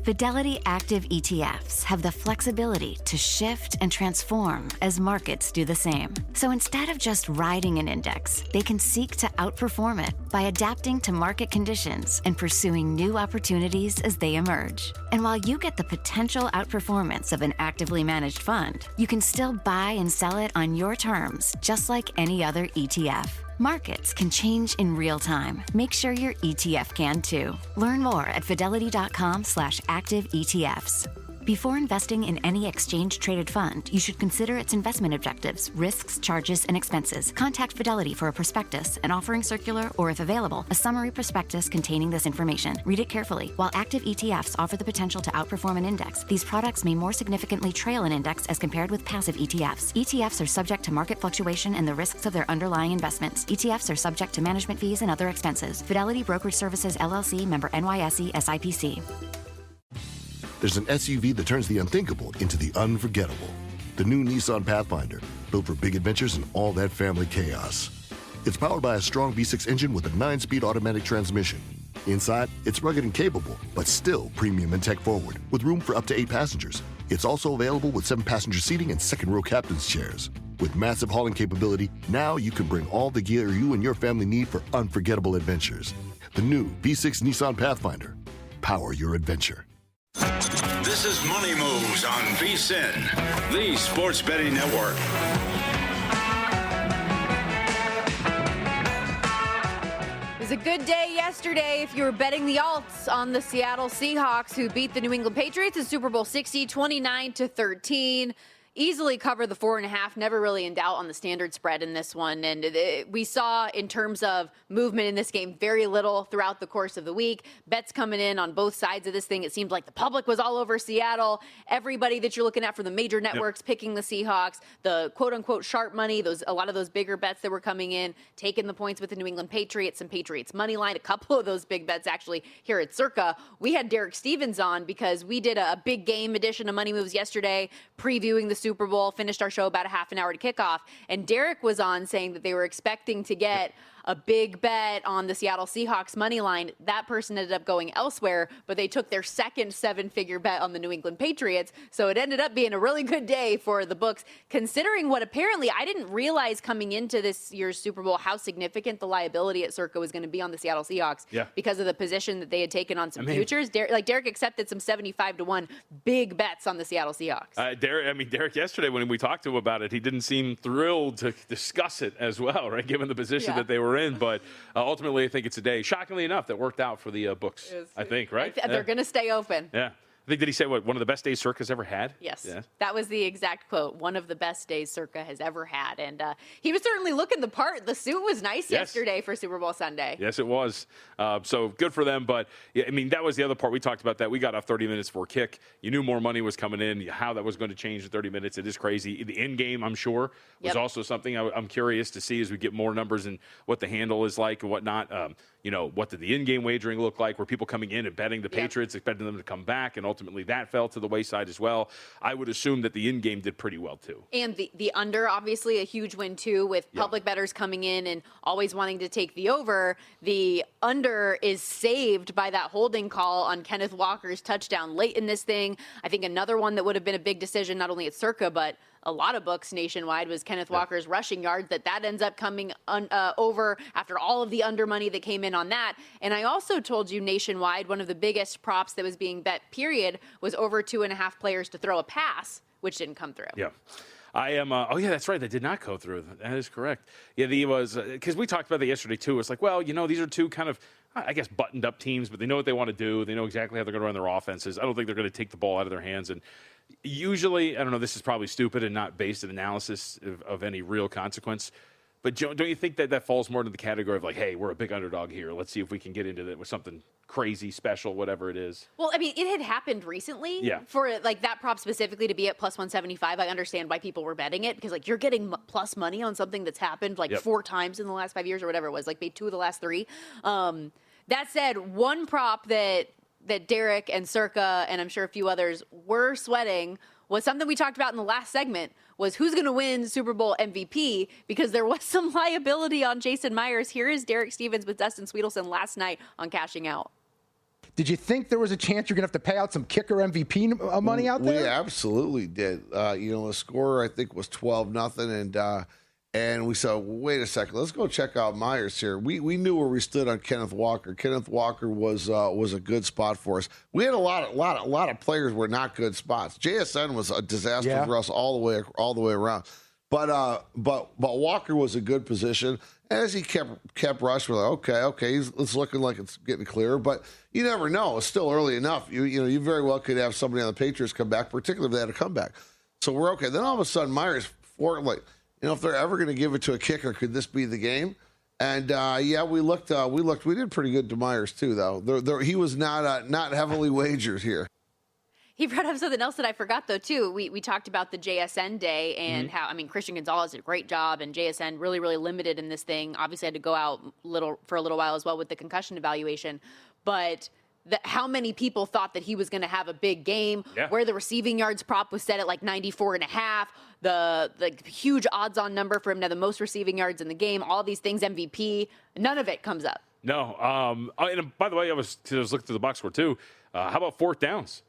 Fidelity Active ETFs have the flexibility to shift and transform as markets do the same. So instead of just riding an index, they can seek to outperform it by adapting to market conditions and pursuing new opportunities as they emerge. And while you get the potential outperformance of an actively managed fund, you can still buy and sell it on your terms, just like any other ETF. Markets can change in real time. Make sure your ETF can too. Learn more at fidelity.com/active ETFs. Before investing in any exchange-traded fund, you should consider its investment objectives, risks, charges, and expenses. Contact Fidelity for a prospectus, an offering circular, or if available, a summary prospectus containing this information. Read it carefully. While active ETFs offer the potential to outperform an index, these products may more significantly trail an index as compared with passive ETFs. ETFs are subject to market fluctuation and the risks of their underlying investments. ETFs are subject to management fees and other expenses. Fidelity Brokerage Services, LLC, member NYSE, SIPC. There's an SUV that turns the unthinkable into the unforgettable. The new Nissan Pathfinder, built for big adventures and all that family chaos. It's powered by a strong V6 engine with a 9-speed automatic transmission. Inside, it's rugged and capable, but still premium and tech-forward, with room for up to 8 passengers. It's also available with 7-passenger seating and second-row captain's chairs. With massive hauling capability, now you can bring all the gear you and your family need for unforgettable adventures. The new V6 Nissan Pathfinder. Power your adventure. This is Money Moves on VSiN, the sports betting network. It was a good day yesterday if you were betting the alts on the Seattle Seahawks, who beat the New England Patriots in Super Bowl 60, 29-13. Easily covered the 4.5, never really in doubt on the standard spread in this one. And we saw, in terms of movement in this game, very little throughout the course of the week. Bets coming in on both sides of this thing. It seemed like the public was all over Seattle. Everybody that you're looking at for the major networks picking the Seahawks, the quote-unquote sharp money, a lot of those bigger bets that were coming in, taking the points with the New England Patriots and Patriots money line. A couple of those big bets actually here at Circa. We had Derek Stevens on because we did a big game edition of Money Moves yesterday, previewing the Super Bowl, finished our show about a half an hour to kickoff. And Derek was on saying that they were expecting to get a big bet on the Seattle Seahawks money line. That person ended up going elsewhere, but they took their second 7-figure bet on the New England Patriots. So it ended up being a really good day for the books, considering what apparently I didn't realize coming into this year's Super Bowl, how significant the liability at Circa was going to be on the Seattle Seahawks because of the position that they had taken on some futures. Derek accepted some 75-1 big bets on the Seattle Seahawks. Derek yesterday, when we talked to him about it, he didn't seem thrilled to discuss it as well, right? Given the position that they were in, but ultimately I think it's a day, shockingly enough, that worked out for the books. I think, right? They're going to stay open. Yeah. I think, did he say one of the best days Circa's ever had? Yes. That was the exact quote. One of the best days Circa has ever had. And he was certainly looking the part. The suit was nice yesterday for Super Bowl Sunday. Yes, it was. So good for them. But, that was the other part. We talked about that. We got off 30 minutes for a kick. You knew more money was coming in, how that was going to change in 30 minutes. It is crazy. The end game, I'm sure, was also something I'm curious to see as we get more numbers and what the handle is like and whatnot. What did the in-game wagering look like? Were people coming in and betting the Patriots, expecting them to come back, and ultimately that fell to the wayside as well? I would assume that the in-game did pretty well, too. And the under, obviously, a huge win, too, with public bettors coming in and always wanting to take the over. The under is saved by that holding call on Kenneth Walker's touchdown late in this thing. I think another one that would have been a big decision, not only at Circa, but a lot of books nationwide, was Kenneth Walker's rushing yards, that ends up coming over after all of the under money that came in on that. And I also told you nationwide, one of the biggest props that was being bet, period, was over 2.5 players to throw a pass, which didn't come through. Yeah. I am. That's right. That did not go through. That is correct. Yeah, because we talked about that yesterday too. It's like, well, these are two kind of, I guess, buttoned up teams, but they know what they want to do. They know exactly how they're going to run their offenses. I don't think they're going to take the ball out of their hands. And usually, I don't know, this is probably stupid and not based in analysis of any real consequence. But don't you think that falls more into the category of like, hey, we're a big underdog here. Let's see if we can get into that with something crazy, special, whatever it is. Well, it had happened recently for like that prop specifically to be at plus 175. I understand why people were betting it, because like you're getting plus money on something that's happened like 4 times in the last 5 years or whatever it was, like maybe 2 of the last 3. That said, one prop that Derek and Circa and I'm sure a few others were sweating was something we talked about in the last segment, was who's going to win Super Bowl MVP, because there was some liability on Jason Myers. Here is Derek Stevens with Dustin Sweetelson last night on Cashing Out. Did you think there was a chance you're going to have to pay out some kicker MVP money out there? We absolutely did. The score, I think, was 12-0, and we said, wait a second, let's go check out Myers here. We knew where we stood on Kenneth Walker. Kenneth Walker was a good spot for us. We had a lot of players were not good spots. JSN was a disaster for us all the way around. But Walker was a good position. As he kept rushing, we're like, okay, it's looking like it's getting clearer. But you never know. It's still early enough. You very well could have somebody on the Patriots come back, particularly if they had a comeback. So we're okay. Then all of a sudden, Myers, if they're ever going to give it to a kicker, could this be the game? And we looked. We did pretty good to Myers too, though. He was not heavily wagered here. He brought up something else that I forgot, though, too. We talked about the JSN day and how, Christian Gonzalez did a great job, and JSN really, really limited in this thing. Obviously had to go out for a little while as well with the concussion evaluation. But how many people thought that he was going to have a big game, where the receiving yards prop was set at like 94.5, the huge odds-on number for him to have the most receiving yards in the game, all these things, MVP, none of it comes up. No. And by the way, I was looking through the box score, too. How about fourth downs?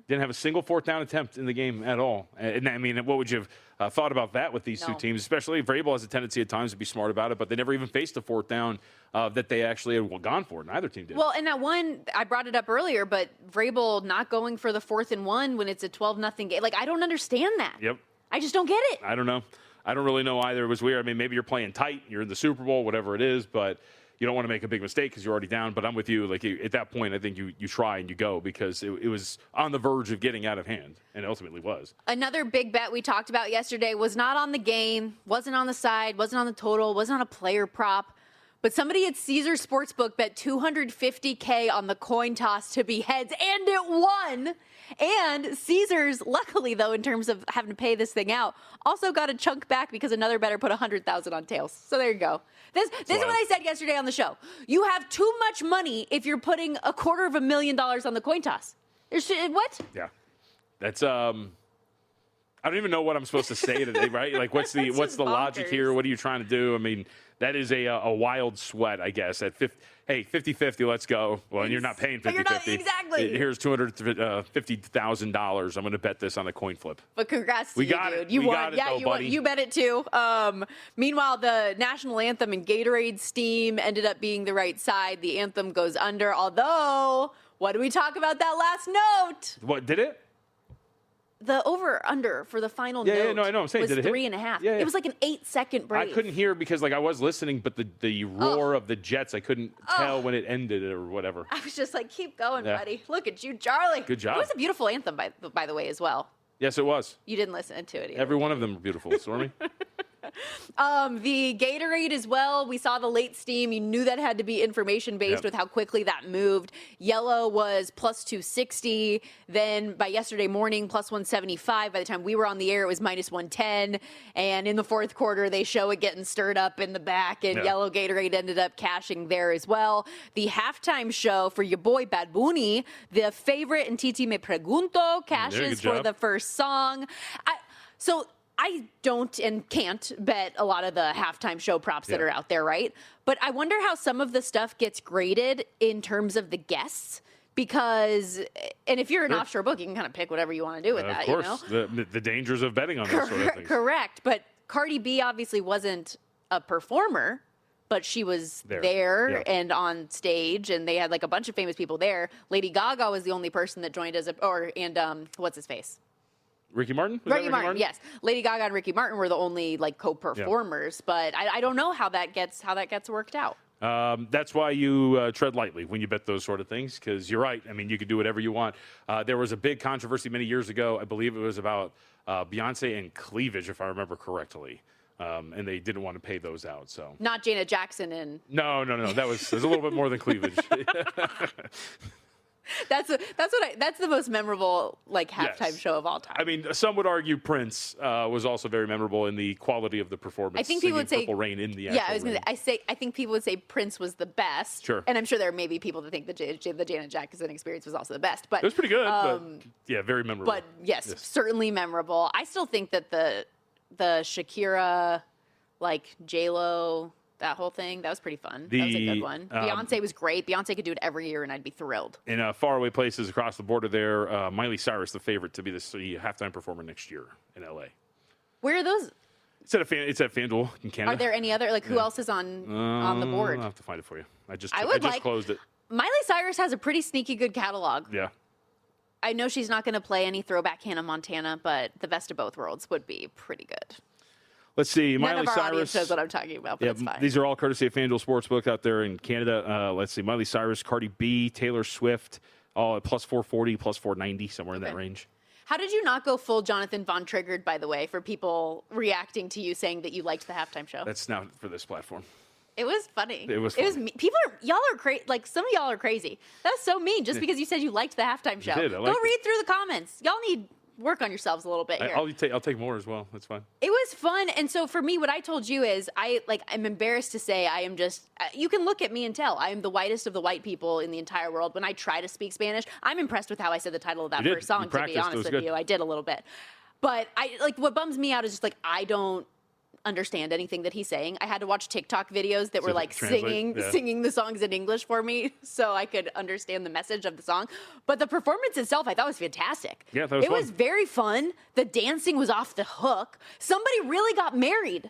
Didn't have a single fourth down attempt in the game at all. And what would you have thought about that with these two teams? Especially Vrabel has a tendency at times to be smart about it, but they never even faced a fourth down that they actually had gone for. Neither team did. Well, and that one, I brought it up earlier, but Vrabel not going for the 4th and 1 when it's a 12-0 game. I don't understand that. Yep. I just don't get it. I don't know. I don't really know either. It was weird. Maybe you're playing tight. You're in the Super Bowl, whatever it is, but you don't want to make a big mistake because you're already down. But I'm with you. At that point, I think you try and you go because it was on the verge of getting out of hand, and it ultimately was. Another big bet we talked about yesterday was not on the game, wasn't on the side, wasn't on the total, wasn't on a player prop. But somebody at Caesars Sportsbook bet $250K on the coin toss to be heads, and it won. And Caesars, luckily, though, in terms of having to pay this thing out, also got a chunk back because another bettor put $100,000 on tails. So there you go. This is what I said yesterday on the show. You have too much money if you're putting $250,000 on the coin toss. What? Yeah. That's I don't even know what I'm supposed to say today, right? What's the logic here? What are you trying to do? That is a wild sweat, I guess. At 50-50, let's go. Well, and you're not paying 50-50. Exactly. Here's $250,000. I'm going to bet this on a coin flip. But congrats to you, dude. You won. You won. You bet it too. Meanwhile, the national anthem and Gatorade Steam ended up being the right side. The anthem goes under. Although, what did we talk about that last note? What, did it? The over-under for the final note I know. I'm saying, was did it 3.5. Yeah. It was like an 8-second break. I couldn't hear because I was listening, but the roar of the Jets, I couldn't tell when it ended or whatever. I was just like, keep going, buddy. Look at you, Charlie. Good job. It was a beautiful anthem, by the way, as well. Yes, it was. You didn't listen to it either. Every one of them were beautiful. Stormy? The Gatorade as well. We saw the late steam. You knew that had to be information-based with how quickly that moved. Yellow was plus 260. Then by yesterday morning, plus 175. By the time we were on the air, it was minus 110. And in the fourth quarter, they show it getting stirred up in the back, and yellow Gatorade ended up cashing there as well. The halftime show for your boy Bad Bunny, the favorite in Titi Me Pregunto, cashes for the first song. I don't and can't bet a lot of the halftime show props that are out there, right? But I wonder how some of the stuff gets graded in terms of the guests. Because, and if you're an offshore book, you can kind of pick whatever you want to do with that, of course. The dangers of betting on those sort of things. Correct. But Cardi B obviously wasn't a performer, but she was there and on stage, and they had a bunch of famous people there. Lady Gaga was the only person that joined what's his face? Ricky Martin? Ricky Martin, yes. Lady Gaga and Ricky Martin were the only co-performers, but I don't know how that gets worked out. That's why you tread lightly when you bet those sort of things, because you're right. You could do whatever you want. There was a big controversy many years ago. I believe it was about Beyonce and cleavage, if I remember correctly. And they didn't want to pay those out. So not Janet Jackson and no. That was a little bit more than cleavage. That's the most memorable halftime show of all time. Some would argue Prince was also very memorable in the quality of the performance. I think people would say Purple Rain in the I was going to say I think people would say Prince was the best. Sure. And I'm sure there may be people that think the Janet Jackson experience was also the best. But it was pretty good. But very memorable. But yes, certainly memorable. I still think that the Shakira, J-Lo that whole thing. That was pretty fun. That was a good one. Beyonce was great. Beyonce could do it every year, and I'd be thrilled. In faraway places across the border there, Miley Cyrus, the favorite to be the halftime performer next year in L.A. Where are those? It's at FanDuel in Canada. Are there any other, who else is on the board? I'll have to find it for you. I just closed it. Miley Cyrus has a pretty sneaky good catalog. Yeah. I know she's not going to play any throwback Hannah Montana, but the best of both worlds would be pretty good. Let's see. None Miley of our Cyrus audience knows what I'm talking about, but it's fine. These are all courtesy of FanDuel Sportsbook out there in Canada. Let's see. Miley Cyrus, Cardi B, Taylor Swift, all at plus 440, plus 490, somewhere in that range. How did you not go full Jonathan Von Triggered, by the way, for people reacting to you saying that you liked the halftime show? That's not for this platform. It was funny. It was funny. People y'all are crazy. Like, some of y'all are crazy. That's so mean just because you said you liked the halftime show. I did. Go read through the comments. Y'all need work on yourselves a little bit here. I'll take more as well. That's fine. It was fun. And so for me, what I told you is I'm embarrassed to say I am just, you can look at me and tell I am the whitest of the white people in the entire world. When I try to speak Spanish, I'm impressed with how I said the title of that first song, to be honest with you. I did a little bit. But what bums me out is just I don't understand anything that he's saying. I had to watch TikTok videos that were singing the songs in English for me so I could understand the message of the song. But the performance itself I thought was fantastic. Yeah, that was fun. It was very fun. The dancing was off the hook. Somebody really got married.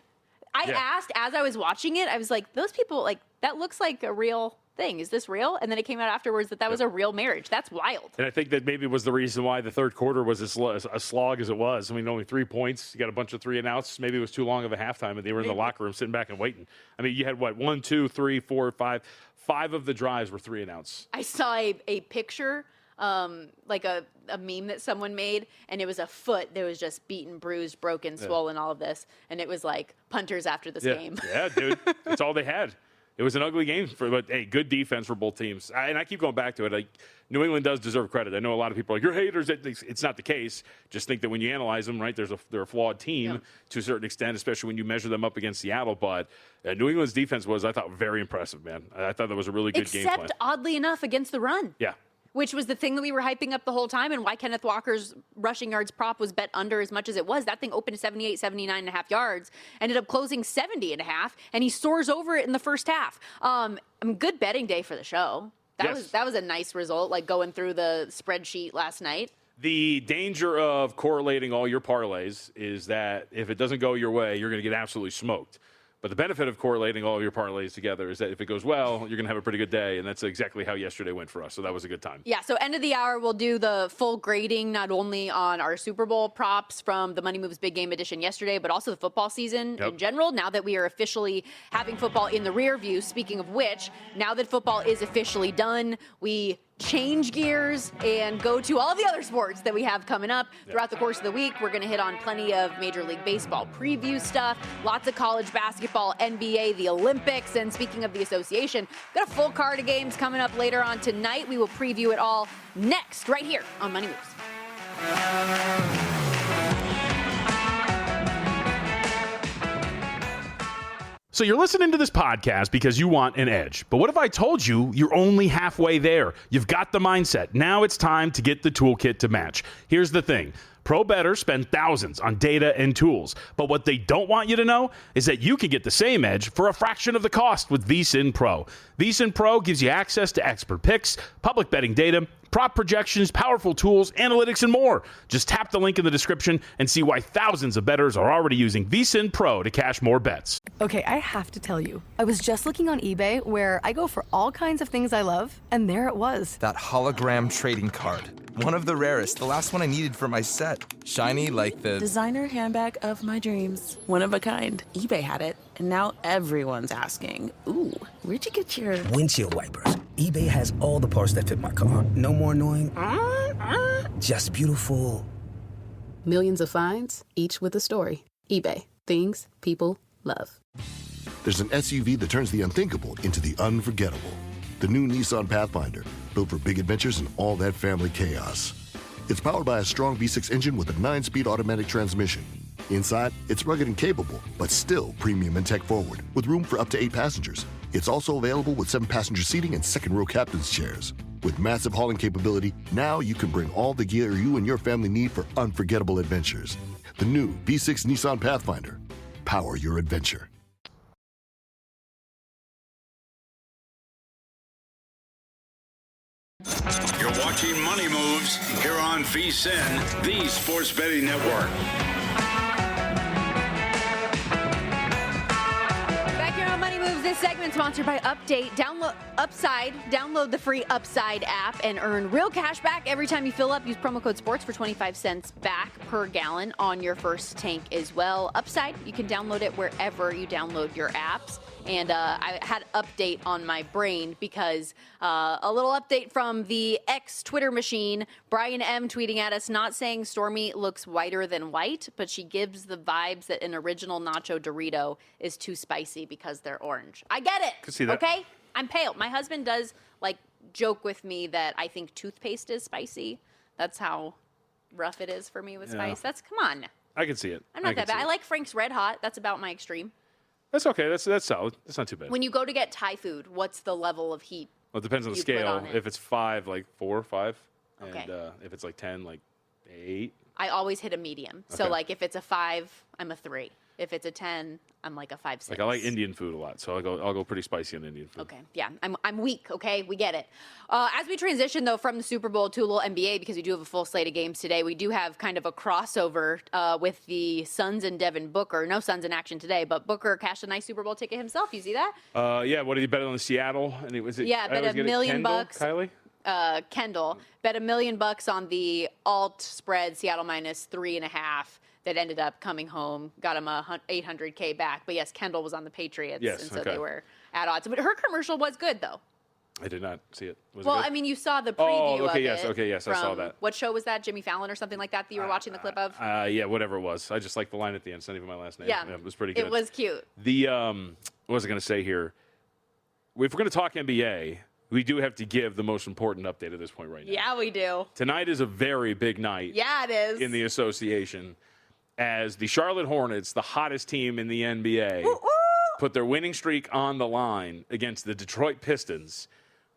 I asked as I was watching it, I was like, those people, that looks like a real thing. Is this real? And then it came out afterwards that was a real marriage. That's wild. And I think that maybe was the reason why the third quarter was a slog as it was. I mean, only 3 points. You got a bunch of 3 and outs. Maybe it was too long of a halftime, and they were in the locker room sitting back and waiting. I mean, you had 1, 2, 3, 4, 5. 5 of the drives were 3 and outs. I saw a picture, like a meme that someone made, and it was a foot that was just beaten, bruised, broken, swollen, all of this. And it was like punters after this game. Yeah, dude. That's all they had. It was an ugly game, but hey, good defense for both teams. And I keep going back to it. New England does deserve credit. I know a lot of people are like, you're haters. It's not the case. Just think that when you analyze them, right, they're a flawed team to a certain extent, especially when you measure them up against Seattle. But New England's defense was, I thought, very impressive, man. I thought that was a really good game plan. Except, oddly enough, against the run. Yeah. Which was the thing that we were hyping up the whole time, and why Kenneth Walker's rushing yards prop was bet under as much as it was. That thing opened to 78, 79.5 yards, ended up closing 70.5, and he soars over it in the first half. Good betting day for the show. That was a nice result, going through the spreadsheet last night. The danger of correlating all your parlays is that if it doesn't go your way, you're going to get absolutely smoked. But the benefit of correlating all your parlays together is that if it goes well, you're going to have a pretty good day, and that's exactly how yesterday went for us. So that was a good time. Yeah, so end of the hour, we'll do the full grading, not only on our Super Bowl props from the Money Moves Big Game Edition yesterday, but also the football season in general, now that we are officially having football in the rear view. Speaking of which, now that football is officially done, we change gears and go to all the other sports that we have coming up throughout the course of the week. We're going to hit on plenty of Major League Baseball preview stuff, lots of college basketball, NBA, the Olympics, and speaking of the association, got a full card of games coming up later on tonight. We will preview it all next, right here on Money Moves. So you're listening to this podcast because you want an edge. But what if I told you you're only halfway there? You've got the mindset. Now it's time to get the toolkit to match. Here's the thing. Pro bettors spend thousands on data and tools. But what they don't want you to know is that you can get the same edge for a fraction of the cost with VSiN Pro. VSiN Pro gives you access to expert picks, public betting data, prop projections, powerful tools, analytics, and more. Just tap the link in the description and see why thousands of bettors are already using VSiN Pro to cash more bets. Okay, I have to tell you, I was just looking on eBay where I go for all kinds of things I love, and there it was. That hologram trading card. One of the rarest, the last one I needed for my set. Shiny like the designer handbag of my dreams. One of a kind. eBay had it, and now everyone's asking, ooh, where'd you get your windshield wipers? eBay has all the parts that fit my car. No more annoying. Just beautiful. Millions of finds, each with a story. eBay. Things people love. There's an SUV that turns the unthinkable into the unforgettable. The new Nissan Pathfinder, built for big adventures and all that family chaos. It's powered by a strong V6 engine with a 9-speed automatic transmission. Inside, it's rugged and capable, but still premium and tech-forward, with room for up to 8 passengers. It's also available with 7-passenger seating and second-row captain's chairs. With massive hauling capability, now you can bring all the gear you and your family need for unforgettable adventures. The new V6 Nissan Pathfinder. Power your adventure. watching Money Moves here on VSiN, the Sports Betting Network. Back here on Money Moves, this segment sponsored by Update. Download the free Upside app and earn real cash back every time you fill up. Use promo code SPORTS for 25 cents back per gallon on your first tank as well. Upside, you can download it wherever you download your apps. And I had update on my brain because a little update from the X-Twitter machine. Brian M. tweeting at us, not saying Stormy looks whiter than white, but she gives the vibes that an original nacho Dorito is too spicy because they're orange. I get it. Could see that. Okay? I'm pale. My husband does, joke with me that I think toothpaste is spicy. That's how rough it is for me with spice. Come on. I can see it. I'm not that bad. I like Frank's Red Hot. That's about my extreme. That's okay. That's solid. That's not too bad. When you go to get Thai food, what's the level of heat? Well, it depends on the you put scale. on it? If it's 5, 4 or 5. Okay. And if it's 10, 8. I always hit a medium. So, Okay. if it's a 5, I'm a 3. If it's a 10, I'm a 5, 6. I like Indian food a lot, so I'll go pretty spicy on Indian food. Okay, yeah, I'm weak. Okay, we get it. As we transition though from the Super Bowl to a little NBA, because we do have a full slate of games today, we do have kind of a crossover with the Suns and Devin Booker. No Suns in action today, but Booker cashed a nice Super Bowl ticket himself. You see that? Yeah. What did he bet on the Seattle? And bet $1 million. Kylie? Kendall bet $1 million on the alt spread Seattle minus 3.5. That ended up coming home, got him a $800K back. But yes, Kendall was on the Patriots, and so they were at odds. But her commercial was good, though. I did not see it. Was well, it good? I mean, you saw the preview of it. Okay, yes, I saw that. What show was that? Jimmy Fallon or something like that you were watching the clip of? Yeah, whatever it was. I just like the line at the end. It's not even my last name. Yeah, it was pretty good. It was cute. What was I going to say here? If we're going to talk NBA, we do have to give the most important update at this point right now. Yeah, we do. Tonight is a very big night. Yeah, it is. In the association, as the Charlotte Hornets, the hottest team in the NBA, put their winning streak on the line against the Detroit Pistons,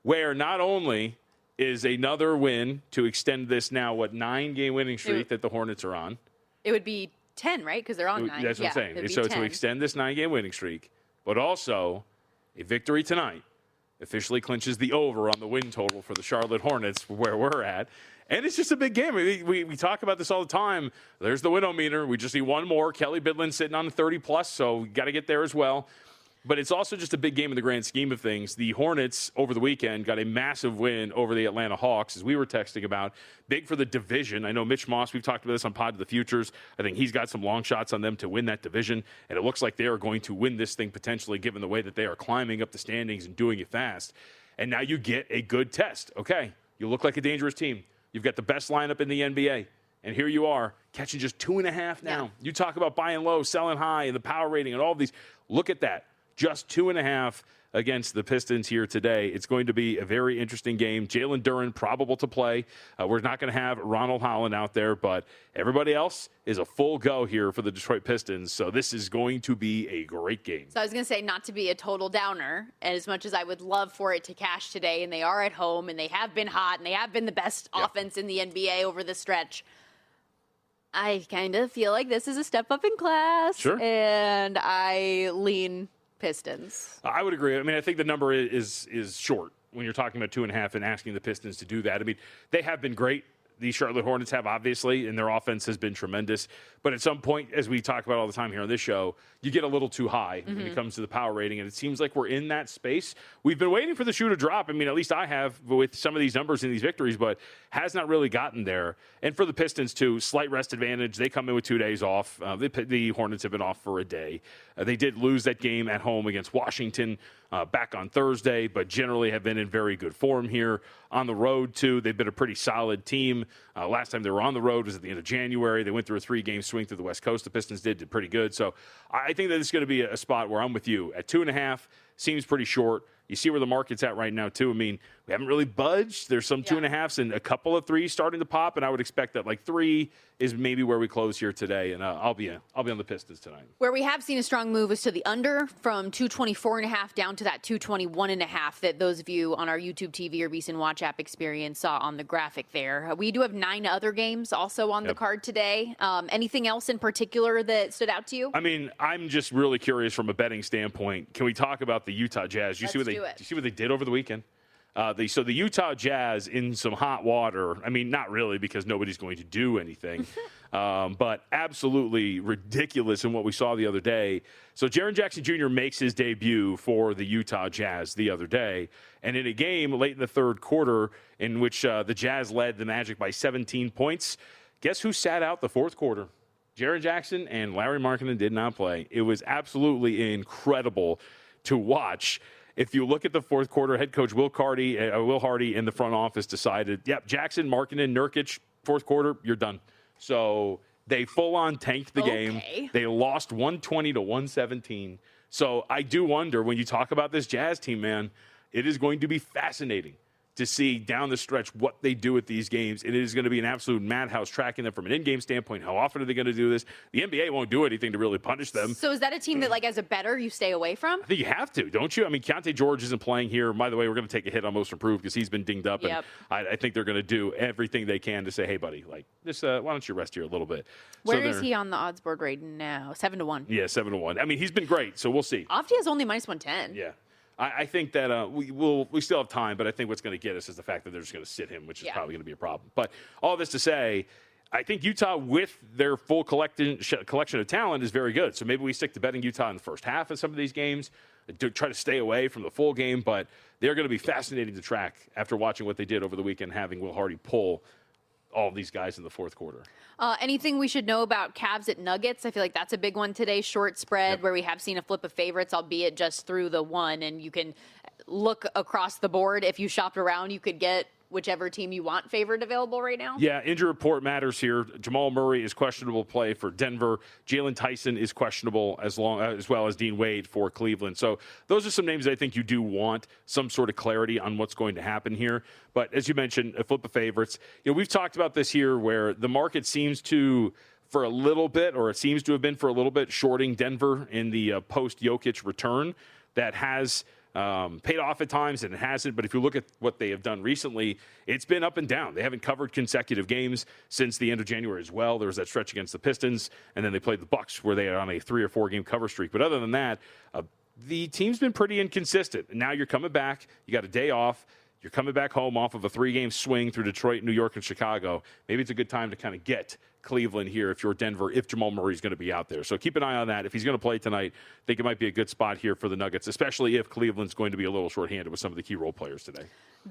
where not only is another win to extend this now, 9-game winning streak that the Hornets are on. It would be 10, right? Because they're on 9. That's what I'm saying. So 10. to extend this 9-game winning streak, but also a victory tonight officially clinches the over on the win total for the Charlotte Hornets, where we're at. And it's just a big game. We talk about this all the time. There's the win-o-meter. We just need one more. Kelly Bidlin sitting on 30-plus, so we got to get there as well. But it's also just a big game in the grand scheme of things. The Hornets, over the weekend, got a massive win over the Atlanta Hawks, as we were texting about. Big for the division. I know Mitch Moss, we've talked about this on Pod of the Futures. I think he's got some long shots on them to win that division, and it looks like they are going to win this thing potentially, given the way that they are climbing up the standings and doing it fast. And now you get a good test. Okay, you look like a dangerous team. You've got the best lineup in the NBA, and here you are catching just 2.5 now. Yeah. You talk about buying low, selling high, and the power rating and all of these. Look at that. Just 2.5 against the Pistons here today. It's going to be a very interesting game. Jalen Duren probable to play. We're not going to have Ronald Holland out there, but everybody else is a full go here for the Detroit Pistons. So this is going to be a great game. So I was going to say, not to be a total downer, as much as I would love for it to cash today, and they are at home, and they have been hot, and they have been the best offense in the NBA over the stretch. I kind of feel like this is a step up in class. Sure. And I lean Pistons. I would agree. I mean, I think the number is short when you're talking about 2.5 and asking the Pistons to do that. I mean, they have been great. The Charlotte Hornets have, obviously, and their offense has been tremendous. But at some point, as we talk about all the time here on this show, you get a little too high when it comes to the power rating, and it seems like we're in that space. We've been waiting for the shoe to drop. I mean, at least I have with some of these numbers and these victories, but has not really gotten there. And for the Pistons, too, slight rest advantage. They come in with 2 days off. The Hornets have been off for a day. They did lose that game at home against Washington back on Thursday, but generally have been in very good form here. On the road, too, they've been a pretty solid team. Last time they were on the road was at the end of January. They went through a 3-game swing through the West Coast. The Pistons did pretty good. So I think that it's going to be a spot where I'm with you. At 2.5, seems pretty short. You see where the market's at right now, too. I mean, we haven't really budged. There's some 2.5s and a couple of 3s starting to pop, and I would expect that 3 is maybe where we close here today, and I'll be on the Pistons tonight. Where we have seen a strong move is to the under, from 224.5 down to that 221.5 that those of you on our YouTube TV or VSiN Watch app experience saw on the graphic there. We do have 9 other games also on the card today. Anything else in particular that stood out to you? I mean, I'm just really curious from a betting standpoint. Can we talk about the Utah Jazz? Do you see what they did over the weekend? So the Utah Jazz in some hot water. I mean, not really, because nobody's going to do anything. But absolutely ridiculous in what we saw the other day. So Jaren Jackson Jr. makes his debut for the Utah Jazz the other day. And in a game late in the third quarter in which the Jazz led the Magic by 17 points, guess who sat out the fourth quarter? Jaren Jackson and Larry Markkinen did not play. It was absolutely incredible to watch. If you look at the fourth quarter, head coach Will Hardy in the front office decided, yep, Jackson, Markkinen, Nurkic, fourth quarter, you're done. So they full-on tanked the game. They lost 120 to 117. So I do wonder, when you talk about this Jazz team, man, it is going to be fascinating to see down the stretch what they do at these games. It is going to be an absolute madhouse tracking them from an in-game standpoint. How often are they going to do this? The NBA won't do anything to really punish them. So is that a team that, like, as a bettor, you stay away from? I think you have to, don't you? I mean, Keontae George isn't playing here. By the way, we're going to take a hit on Most Improved because he's been dinged up. Yep. And I think they're going to do everything they can to say, hey, buddy, like, just why don't you rest here a little bit? Where is he on the odds board right now? 7-1. Yeah, 7-1. I mean, he's been great, so we'll see. Ofti has only minus 110. Yeah. I think that we still have time, but I think what's going to get us is the fact that they're just going to sit him, which is probably going to be a problem. But all this to say, I think Utah, with their full collection of talent, is very good. So maybe we stick to betting Utah in the first half of some of these games, to try to stay away from the full game. But they're going to be fascinating to track after watching what they did over the weekend, having Will Hardy pull all these guys in the fourth quarter. Anything we should know about Cavs at Nuggets? I feel like that's a big one today. Short spread, where we have seen a flip of favorites, albeit just through the one. And you can look across the board. If you shopped around, you could get whichever team you want favored available right now? Yeah, injury report matters here. Jamal Murray is questionable play for Denver. Jalen Tyson is questionable as well as Dean Wade for Cleveland. So those are some names I think you do want some sort of clarity on what's going to happen here. But as you mentioned, a flip of favorites. You know, we've talked about this here where the market seems to, for a little bit, or it seems to have been for a little bit, shorting Denver in the post-Jokic return. That has paid off at times, and it hasn't. But if you look at what they have done recently, it's been up and down. They haven't covered consecutive games since the end of January as well. There was that stretch against the Pistons, and then they played the Bucks, where they are on a 3 or 4 game cover streak. But other than that, the team's been pretty inconsistent. And now you're coming back. You got a day off. You're coming back home off of a 3-game swing through Detroit, New York, and Chicago. Maybe it's a good time to kind of get Cleveland here if you're Denver, if Jamal Murray's going to be out there. So keep an eye on that. If he's going to play tonight, I think it might be a good spot here for the Nuggets, especially if Cleveland's going to be a little shorthanded with some of the key role players today.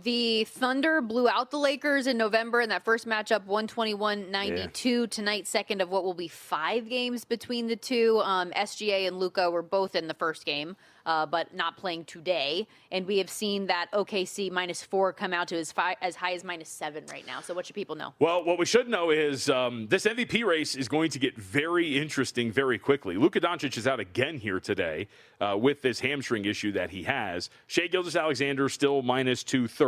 The Thunder blew out the Lakers in November in that first matchup, 121-92. Yeah. Tonight, second of what will be 5 games between the two. SGA and Luka were both in the first game, but not playing today. And we have seen that OKC -4 come out to as high as -7 right now. So what should people know? Well, what we should know is this MVP race is going to get very interesting very quickly. Luka Doncic is out again here today with this hamstring issue that he has. Shai Gilgeous-Alexander still -230.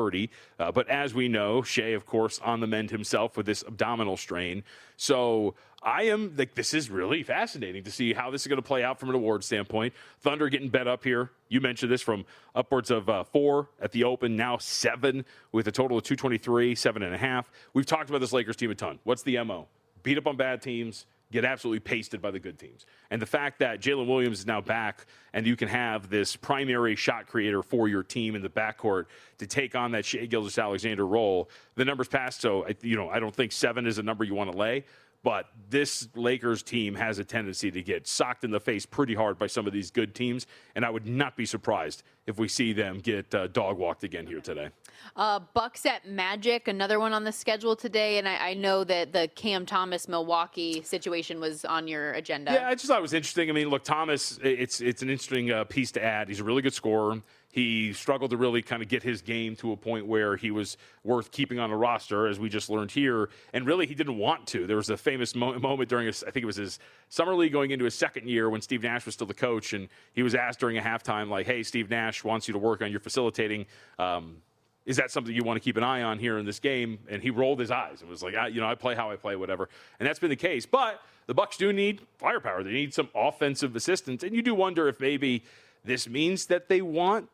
But as we know, Shai, of course, on the mend himself with this abdominal strain. So I am like, this is really fascinating to see how this is going to play out from an award standpoint. Thunder getting bet up here. You mentioned this, from upwards of 4 at the open, now 7 with a total of 223, 7.5. We've talked about this Lakers team a ton. What's the MO? Beat up on bad teams, get absolutely pasted by the good teams. And the fact that Jalen Williams is now back and you can have this primary shot creator for your team in the backcourt to take on that Shai Gilgeous-Alexander role, the numbers passed. So, I don't think 7 is a number you want to lay. But this Lakers team has a tendency to get socked in the face pretty hard by some of these good teams, and I would not be surprised if we see them get dog-walked again here today. Bucks at Magic, another one on the schedule today, and I know that the Cam Thomas-Milwaukee situation was on your agenda. Yeah, I just thought it was interesting. I mean, look, Thomas, it's an interesting piece to add. He's a really good scorer. He struggled to really kind of get his game to a point where he was worth keeping on a roster, as we just learned here. And really, he didn't want to. There was a famous moment during I think it was his summer league going into his second year when Steve Nash was still the coach. And he was asked during a halftime, like, hey, Steve Nash wants you to work on your facilitating. Is that something you want to keep an eye on here in this game? And he rolled his eyes. It was like, I play how I play, whatever. And that's been the case. But the Bucks do need firepower. They need some offensive assistance. And you do wonder if maybe this means that they want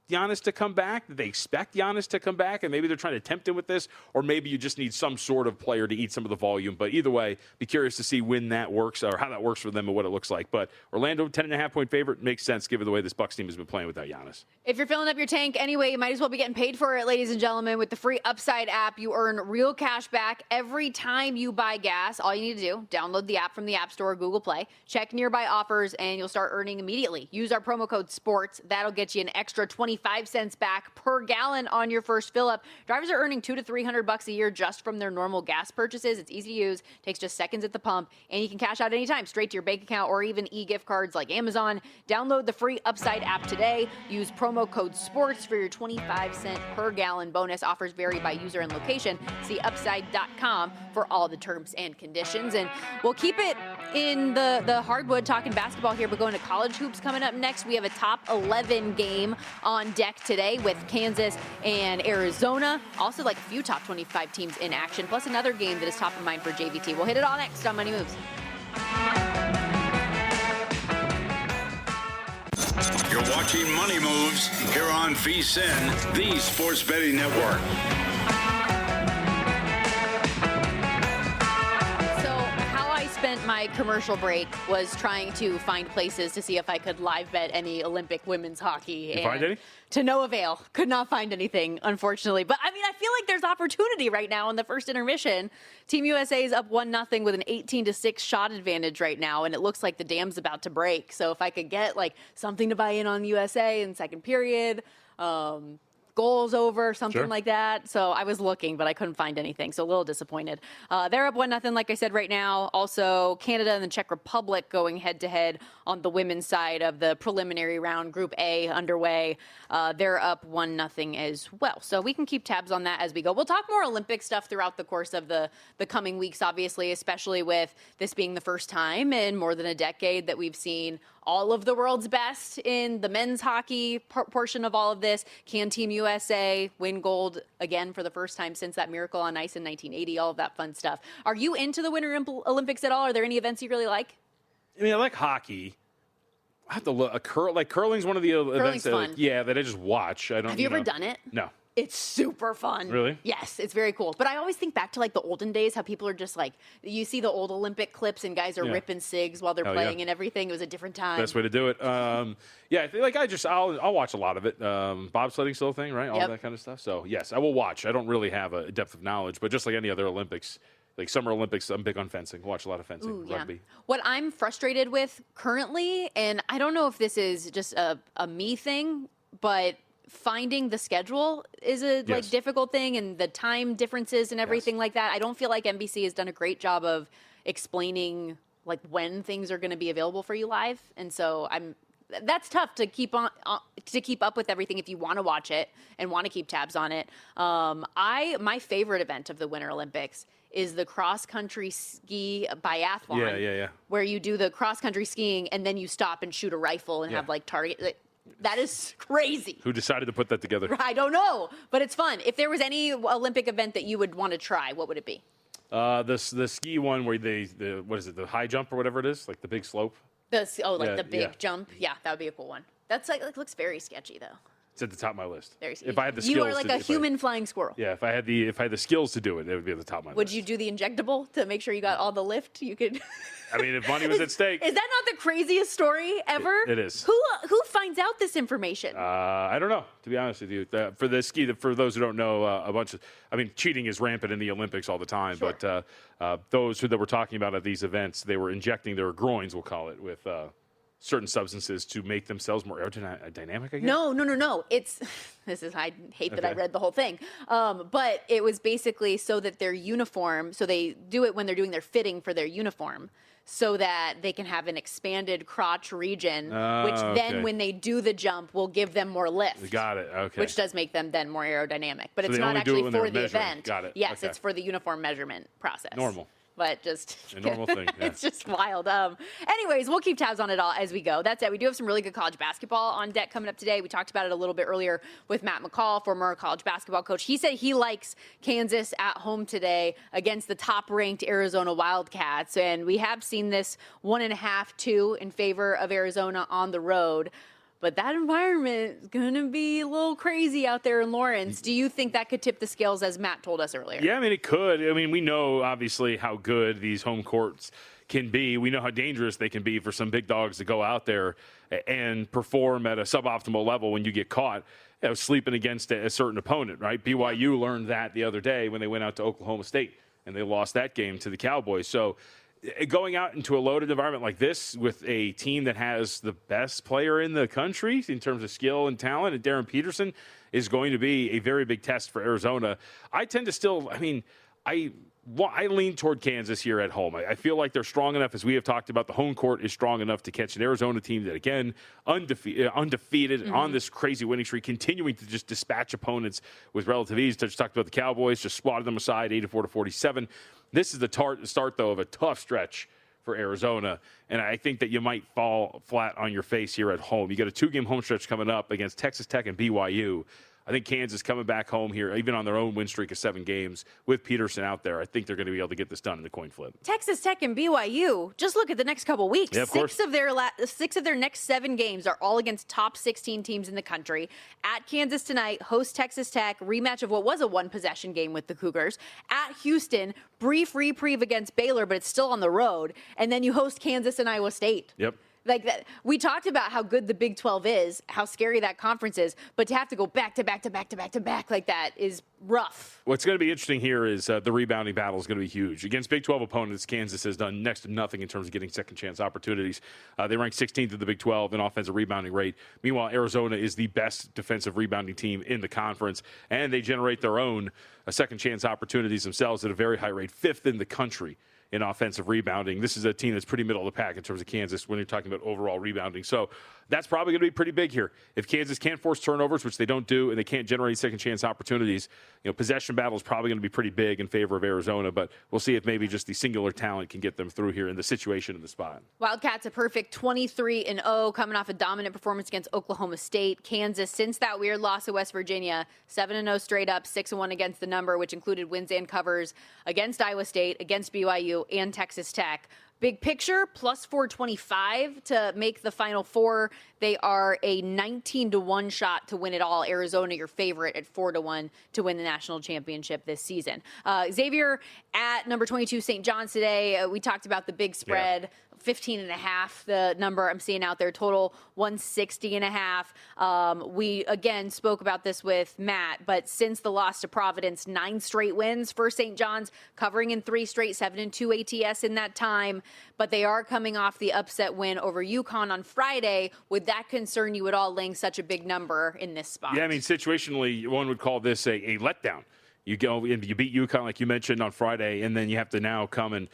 Giannis to come back? Did they expect Giannis to come back? And maybe they're trying to tempt him with this? Or maybe you just need some sort of player to eat some of the volume. But either way, be curious to see when that works or how that works for them and what it looks like. But Orlando, 10.5-point favorite, makes sense given the way this Bucks team has been playing without Giannis. If you're filling up your tank anyway, you might as well be getting paid for it, ladies and gentlemen. With the free Upside app, you earn real cash back every time you buy gas. All you need to do, download the app from the App Store or Google Play, check nearby offers, and you'll start earning immediately. Use our promo code SPORTS. That'll get you an extra 25 cents back per gallon on your first fill up. Drivers are earning $200 to $300 a year just from their normal gas purchases. It's easy to use, takes just seconds at the pump, and you can cash out anytime straight to your bank account or even e-gift cards like Amazon. Download the free Upside app today. Use promo code SPORTS for your 25 cent per gallon bonus. Offers vary by user and location. See upside.com for all the terms and conditions. And we'll keep it in the hardwood talking basketball here, but going to college hoops coming up next. We have a top 11 game on deck today with Kansas and Arizona. Also like a few top 25 teams in action, plus another game that is top of mind for JVT. We'll hit it all next on Money Moves. You're watching Money Moves here on VSiN, the Sports Betting Network. Spent my commercial break was trying to find places to see if I could live bet any Olympic women's hockey. You find any? To no avail. Could not find anything, unfortunately. But I mean, I feel like there's opportunity right now in the first intermission. Team USA is up 1-0 with an 18-6 shot advantage right now, and it looks like the dam's about to break. So if I could get like something to buy in on USA in second period, goals over, something like that. So I was looking, but I couldn't find anything. So a little disappointed. They're up 1-0, like I said, right now. Also, Canada and the Czech Republic going head-to-head on the women's side of the preliminary round. Group A underway. They're up 1-0 as well. So we can keep tabs on that as we go. We'll talk more Olympic stuff throughout the course of the coming weeks, obviously, especially with this being the first time in more than a decade that we've seen all of the world's best in the men's hockey portion of all of this. Can Team USA win gold again for the first time since that Miracle on Ice in 1980? All of that fun stuff. Are you into the Winter Olympics at all? Are there any events you really like? I mean, I like hockey. I have to look. Curling's one of the events that I just watch. I don't. Have you ever done it? No. It's super fun. Really? Yes, it's very cool. But I always think back to like the olden days, how people are just like, you see the old Olympic clips and guys are ripping cigs while they're playing and everything. It was a different time. Best way to do it. I feel like I'll watch a lot of it. Bobsledding still a thing, right? All that kind of stuff. So yes, I will watch. I don't really have a depth of knowledge, but just like any other Olympics, like Summer Olympics, I'm big on fencing. Watch a lot of fencing, rugby. What I'm frustrated with currently, and I don't know if this is just a me thing, but finding the schedule is a like difficult thing, and the time differences and everything like that. I don't feel like NBC has done a great job of explaining like when things are going to be available for you live, and so that's tough to keep up with everything if you want to watch it and want to keep tabs on it. My favorite event of the Winter Olympics is the cross-country ski biathlon. Where you do the cross-country skiing and then you stop and shoot a rifle and have like target. That is crazy. Who decided to put that together? I don't know, but it's fun. If there was any Olympic event that you would want to try, what would it be? The ski one where what is it, the high jump or whatever it is, like the big slope? The big jump? Yeah, that would be a cool one. That's like looks very sketchy though. It's at the top of my list. Very sketchy. If I had the skills, you are like a human flying squirrel. Yeah, if I had the skills to do it, it would be at the top of my list. Would you do the injectable to make sure you got all the lift you could? I mean, if money was at stake. Is that not the craziest story ever? It is. Who finds out this information? I don't know, to be honest with you. For the ski, for those who don't know, cheating is rampant in the Olympics all the time. Sure. But those that we're talking about at these events, they were injecting their groins, we'll call it, with certain substances to make themselves more aerodynamic, I guess? No. I hate that I read the whole thing. But it was basically so that their uniform, so they do it when they're doing their fitting for their uniform, so that they can have an expanded crotch region, which then when they do the jump will give them more lift. Got it, okay. Which does make them then more aerodynamic. But it's not actually for the event. Got it. Yes, it's for the uniform measurement process. Normal. But just a normal thing. Yeah. It's just wild. Anyways, we'll keep tabs on it all as we go. That's it. We do have some really good college basketball on deck coming up today. We talked about it a little bit earlier with Matt McCall, former college basketball coach. He said he likes Kansas at home today against the top-ranked Arizona Wildcats, and we have seen this 1.5-2 in favor of Arizona on the road. but that environment is going to be a little crazy out there in Lawrence. Do you think that could tip the scales, as Matt told us earlier? Yeah, I mean, it could. I mean, we know, obviously, how good these home courts can be. We know how dangerous they can be for some big dogs to go out there and perform at a suboptimal level when you get caught sleeping against a certain opponent, right? BYU learned that the other day when they went out to Oklahoma State, and they lost that game to the Cowboys. So going out into a loaded environment like this with a team that has the best player in the country in terms of skill and talent, and Darren Peterson, is going to be a very big test for Arizona. I tend to still, I lean toward Kansas here at home. I feel like they're strong enough, as we have talked about. The home court is strong enough to catch an Arizona team that, again, undefeated on this crazy winning streak, continuing to just dispatch opponents with relative ease. Just talked about the Cowboys, just swatted them aside, 84-47. This is the start, though, of a tough stretch for Arizona, and I think that you might fall flat on your face here at home. You got a 2-game home stretch coming up against Texas Tech and BYU. I think Kansas coming back home here, even on their own win streak of 7 games with Peterson out there. I think they're going to be able to get this done in the coin flip. Texas Tech and BYU, just look at the next couple weeks. Yeah, of course. 6 of their next 7 games are all against top 16 teams in the country. At Kansas tonight, host Texas Tech, rematch of what was a 1-possession game with the Cougars. At Houston, brief reprieve against Baylor, but it's still on the road. And then you host Kansas and Iowa State. Yep. Like that, we talked about how good the Big 12 is, how scary that conference is, but to have to go back to back to back to back to back like that is rough. What's going to be interesting here is the rebounding battle is going to be huge. Against Big 12 opponents, Kansas has done next to nothing in terms of getting second chance opportunities. They rank 16th in the Big 12 in offensive rebounding rate. Meanwhile, Arizona is the best defensive rebounding team in the conference, and they generate their own second chance opportunities themselves at a very high rate, 5th in the country in offensive rebounding. This is a team that's pretty middle of the pack in terms of Kansas when you're talking about overall rebounding. So that's probably going to be pretty big here. If Kansas can't force turnovers, which they don't do, and they can't generate second chance opportunities, possession battle is probably going to be pretty big in favor of Arizona, but we'll see if maybe just the singular talent can get them through here in the situation in the spot. Wildcats a perfect 23-0 coming off a dominant performance against Oklahoma State. Kansas, since that weird loss to West Virginia, 7-0 straight up, 6-1 against the number, which included wins and covers against Iowa State, against BYU, and Texas Tech. Big picture, plus 425 to make the Final Four. They are a 19-1 shot to win it all. Arizona, your favorite, at 4-1 to win the national championship this season. Xavier at number 22, St. John's today. We talked about the big spread. Yeah. 15.5, the number I'm seeing out there, total 160.5. We, again, spoke about this with Matt, but since the loss to Providence, 9 straight wins for St. John's, covering in 3 straight, 7-2 ATS in that time, but they are coming off the upset win over UConn on Friday. Would that concern you at all, laying such a big number in this spot? Yeah, I mean, situationally, one would call this a letdown. You go and you beat UConn, like you mentioned, on Friday, and then you have to now come and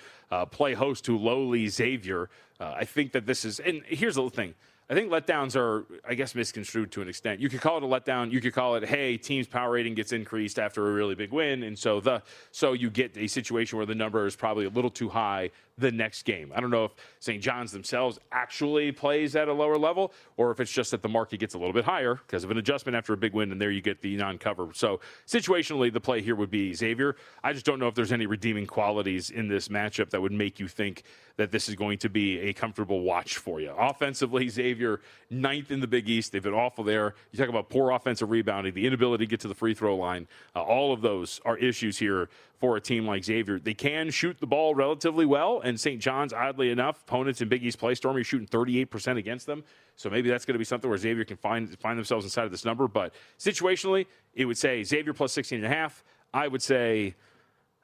play host to lowly Xavier. I think that this is – and here's the thing. I think letdowns are, I guess, misconstrued to an extent. You could call it a letdown. You could call it, hey, team's power rating gets increased after a really big win, and so you get a situation where the number is probably a little too high the next game. I don't know if St. John's themselves actually plays at a lower level or if it's just that the market gets a little bit higher because of an adjustment after a big win, and there you get the non-cover. So situationally, the play here would be Xavier. I just don't know if there's any redeeming qualities in this matchup that would make you think that this is going to be a comfortable watch for you. Offensively, Xavier, 9th in the Big East. They've been awful there. You talk about poor offensive rebounding, the inability to get to the free throw line. All of those are issues here for a team like Xavier. They can shoot the ball relatively well, and St. John's, oddly enough, opponents in Big East play, Stormy shooting 38% against them. So maybe that's going to be something where Xavier can find themselves inside of this number. But situationally, it would say Xavier plus 16.5. I would say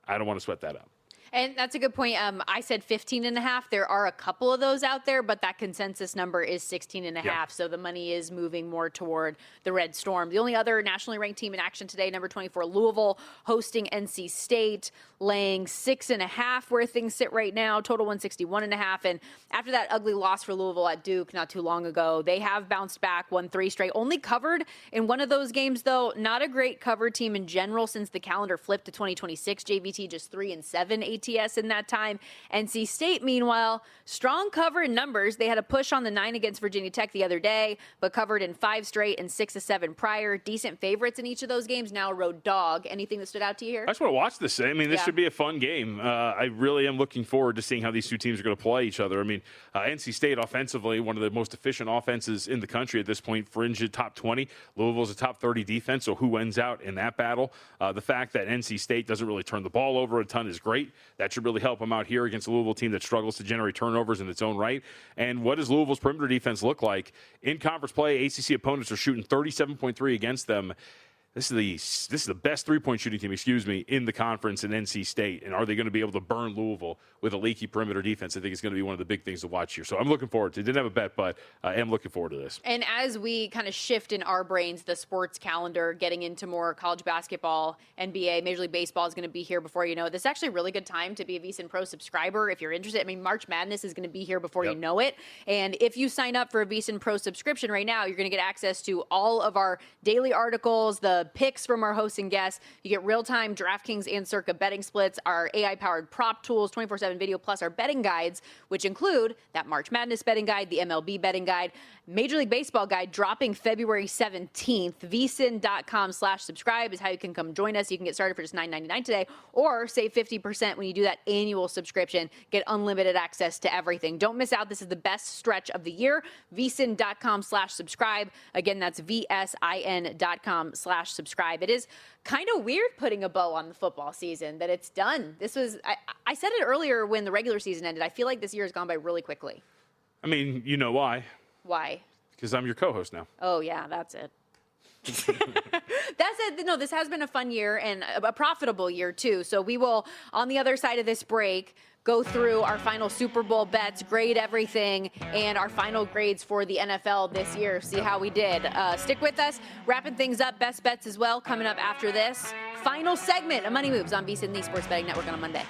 I don't want to sweat that up. And that's a good point. I said 15.5. There are a couple of those out there, but that consensus number is 16.5. Yeah. So the money is moving more toward the Red Storm. The only other nationally ranked team in action today, number 24, Louisville, hosting NC State, laying 6.5 where things sit right now, total 161.5. And after that ugly loss for Louisville at Duke not too long ago, they have bounced back, won 3 straight. Only covered in one of those games, though. Not a great cover team in general since the calendar flipped to 2026. JVT just 3-7 ATS in that time. NC State, meanwhile, strong cover in numbers. They had a push on the 9 against Virginia Tech the other day, but covered in 5 straight and 6 of 7 prior. Decent favorites in each of those games. Now a road dog. Anything that stood out to you here? I just want to watch this. I mean, this should be a fun game. I really am looking forward to seeing how these two teams are going to play each other. I mean, NC State offensively, one of the most efficient offenses in the country at this point, fringe at top 20. Louisville's a top 30 defense, so who wins out in that battle? The fact that NC State doesn't really turn the ball over a ton is great. That should really help them out here against a Louisville team that struggles to generate turnovers in its own right. And what does Louisville's perimeter defense look like? In conference play, ACC opponents are shooting 37.3 against them. This is the best three-point shooting team, in the conference in NC State. And are they going to be able to burn Louisville with a leaky perimeter defense? I think it's going to be one of the big things to watch here. So I'm looking forward to it. Didn't have a bet, but I am looking forward to this. And as we kind of shift in our brains, the sports calendar, getting into more college basketball, NBA, Major League Baseball is going to be here before you know it. This is actually a really good time to be a VSiN Pro subscriber if you're interested. I mean, March Madness is going to be here before you know it. And if you sign up for a VSiN Pro subscription right now, you're going to get access to all of our daily articles, the picks from our hosts and guests. You get real-time DraftKings and Circa betting splits, our AI-powered prop tools, 24/7 video, plus our betting guides, which include that March Madness betting guide, the MLB betting guide, Major League Baseball guide dropping February 17th. VSiN.com/subscribe is how you can come join us. You can get started for just $9.99 today, or save 50% when you do that annual subscription. Get unlimited access to everything. Don't miss out. This is the best stretch of the year. VSiN.com/subscribe. Again, that's VSIN.com/subscribe. It is kind of weird putting a bow on the football season, that it's done. I said it earlier when the regular season ended. I feel like this year has gone by really quickly. I mean, you know why? Why? Because I'm your co-host now. Oh, yeah, that's it. That's it. No, this has been a fun year and a profitable year, too. So we will, on the other side of this break, go through our final Super Bowl bets, grade everything, and our final grades for the NFL this year. See how we did. Stick with us. Wrapping things up, best bets as well, coming up after this. Final segment of Money Moves on VSiN, the Sports Betting Network, on a Monday.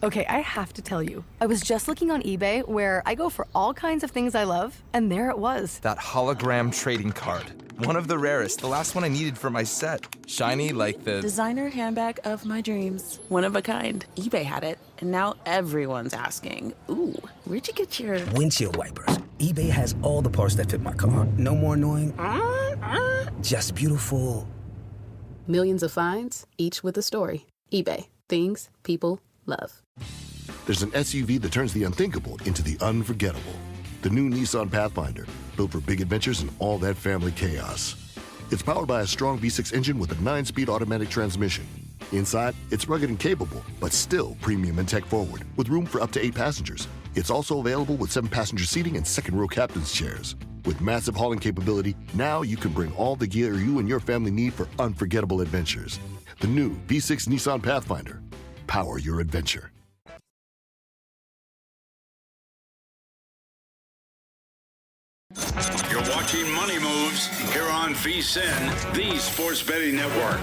Okay, I have to tell you, I was just looking on eBay where I go for all kinds of things I love, and there it was. That hologram trading card. One of the rarest, the last one I needed for my set. Shiny like the designer handbag of my dreams. One of a kind. eBay had it, and now everyone's asking, ooh, where'd you get your windshield wipers? eBay has all the parts that fit my car. No more annoying. Just beautiful. Millions of finds, each with a story. eBay. Things people love. There's an SUV that turns the unthinkable into the unforgettable. The new Nissan Pathfinder, built for big adventures and all that family chaos. It's powered by a strong V6 engine with a 9-speed automatic transmission. Inside, it's rugged and capable, but still premium and tech-forward, with room for up to 8 passengers. It's also available with 7-passenger seating and second-row captain's chairs. With massive hauling capability, now you can bring all the gear you and your family need for unforgettable adventures. The new V6 Nissan Pathfinder. Power your adventure. You're watching Money Moves here on VSiN, the Sports Betting Network.